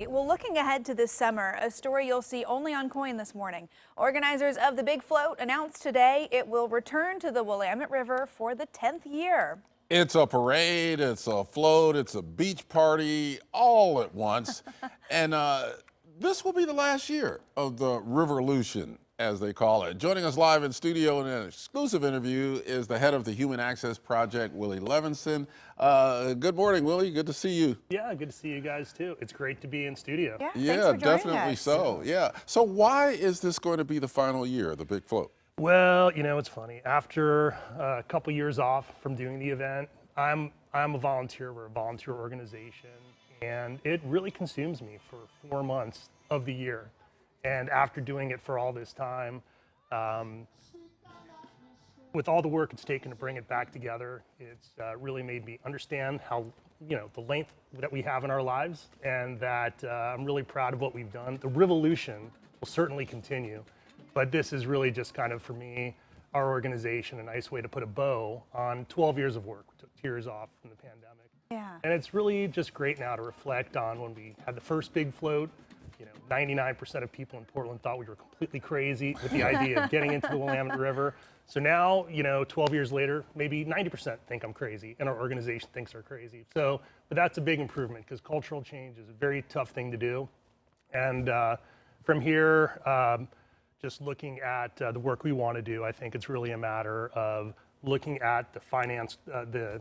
Well, looking ahead to this summer, a story you'll see only on Coin this morning. Organizers of the Big Float announced today it will return to the Willamette River for the 10th year. It's a parade, it's a float, it's a beach party all at once. And this will be the last year of the Riverlution, as they call it. Joining us live in studio in an exclusive interview is the head of the Human Access Project, Willie Levenson. Good morning, Willie. Good to see you. Yeah, good to see you guys too. It's great to be in studio. Yeah, thanks Yeah, for joining definitely us. so. Yeah. So why is this going to be the final year of the Big Float? Well, it's funny. After a couple years off from doing the event, I'm a volunteer. We're a volunteer organization, and it really consumes me for 4 months of the year. And after doing it for all this time, with all the work it's taken to bring it back together, it's really made me understand how, the length that we have in our lives, and that I'm really proud of what we've done. The revolution will certainly continue, but this is really just kind of, for me, our organization, a nice way to put a bow on 12 years of work. We took 2 years off from the pandemic. Yeah. And it's really just great now to reflect on when we had the first Big Float. 99% of people in Portland thought we were completely crazy with the idea of getting into the Willamette River. So now, 12 years later, maybe 90% think I'm crazy, and our organization thinks they're crazy. So, but that's a big improvement, because cultural change is a very tough thing to do. And from here, just looking at the work we want to do, I think it's really a matter of looking at the finance, the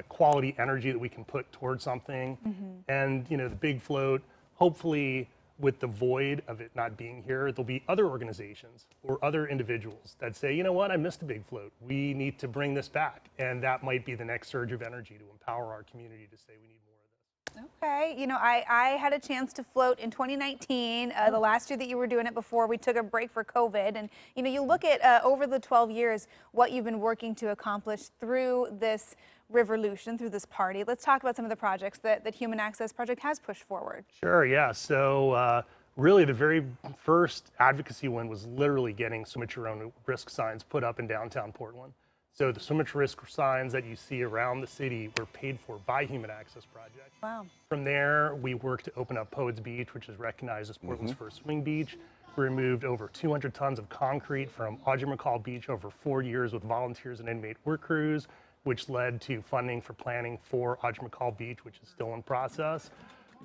quality energy that we can put towards something. And, the Big Float, hopefully, with the void of it not being here, there'll be other organizations or other individuals that say, you know what, I missed a Big Float. We need to bring this back. And that might be the next surge of energy to empower our community to say we need more of this. Okay, I had a chance to float in 2019, the last year that you were doing it before we took a break for COVID. And, you look at over the 12 years, what you've been working to accomplish through this Riverlution, through this party. Let's talk about some of the projects that Human Access Project has pushed forward. Sure, yeah. So really the very first advocacy win was literally getting swim your own risk signs put up in downtown Portland. So the swim at your risk signs that you see around the city were paid for by Human Access Project. Wow. From there, we worked to open up Poets Beach, which is recognized as Portland's first swing beach. We removed over 200 tons of concrete from Audrey McCall Beach over 4 years with volunteers and inmate work crews, which led to funding for planning for Audrey McCall Beach, which is still in process.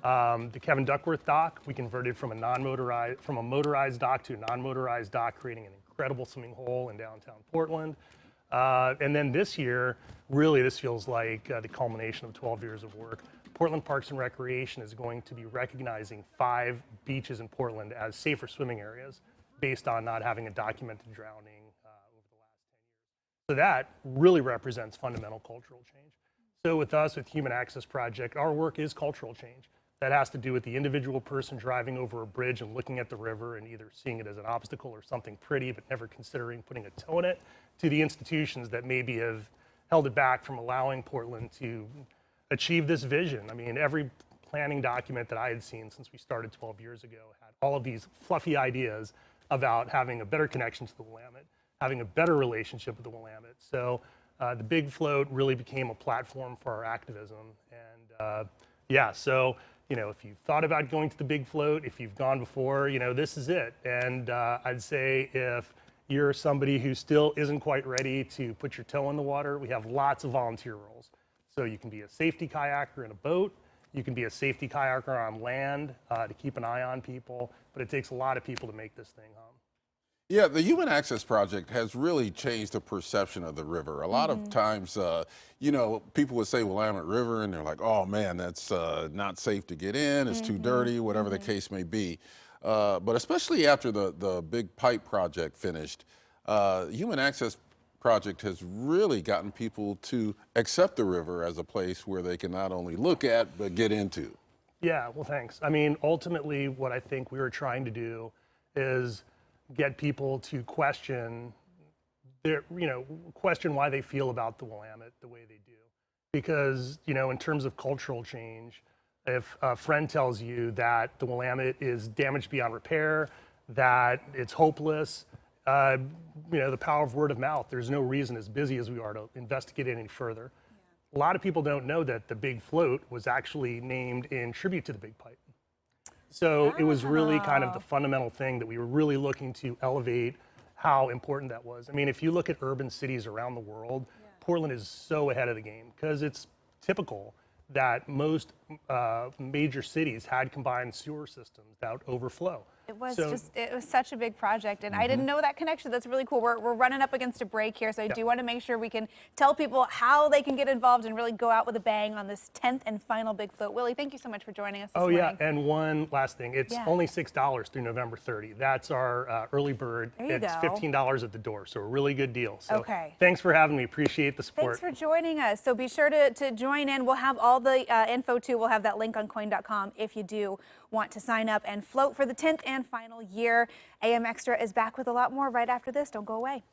The Kevin Duckworth dock, we converted from a motorized dock to a non-motorized dock, creating an incredible swimming hole in downtown Portland. And then this year, really this feels like the culmination of 12 years of work. Portland Parks and Recreation is going to be recognizing 5 beaches in Portland as safer swimming areas based on not having a documented drowning over the last 10 years. So that really represents fundamental cultural change. So with us, with Human Access Project, our work is cultural change. That has to do with the individual person driving over a bridge and looking at the river and either seeing it as an obstacle or something pretty, but never considering putting a toe in it, to the institutions that maybe have held it back from allowing Portland to achieve this vision. I mean, every planning document that I had seen since we started 12 years ago had all of these fluffy ideas about having a better connection to the Willamette, having a better relationship with the Willamette. So the Big Float really became a platform for our activism. And yeah, so if you've thought about going to the Big Float, if you've gone before, this is it. And I'd say if you're somebody who still isn't quite ready to put your toe in the water, we have lots of volunteer roles. So you can be a safety kayaker in a boat, you can be a safety kayaker on land to keep an eye on people, but it takes a lot of people to make this thing hum. Yeah, the Human Access Project has really changed the perception of the river. A lot of times, people would say Willamette River, and they're like, oh man, that's not safe to get in, it's too dirty, whatever the case may be. But especially after the big pipe project finished, Human Access Project has really gotten people to accept the river as a place where they can not only look at, but get into. Yeah, well, thanks. I mean, ultimately, what I think we were trying to do is get people to question question why they feel about the Willamette the way they do. Because, in terms of cultural change, if a friend tells you that the Willamette is damaged beyond repair, that it's hopeless, the power of word of mouth, there's no reason, as busy as we are, to investigate it any further. A lot of people don't know that the Big Float was actually named in tribute to the Big Pipe. So it was really kind of the fundamental thing that we were really looking to elevate how important that was. I mean, if you look at urban cities around the world, Portland is so ahead of the game because it's typical that most major cities had combined sewer systems that would overflow. It was such a big project, and I didn't know that connection. That's really cool. We're running up against a break here, so I do want to make sure we can tell people how they can get involved and really go out with a bang on this 10th and final Big Float. Willie, thank you so much for joining us this morning. Yeah, and one last thing. It's only $6 through November 30. That's our early bird. It's $15 at the door, so a really good deal. So thanks for having me. Appreciate the support. Thanks for joining us. So be sure to join in. We'll have all the info, too. We'll have that link on coin.com if you do want to sign up and float for the 10th and final year. AM Extra is back with a lot more right after this. Don't go away.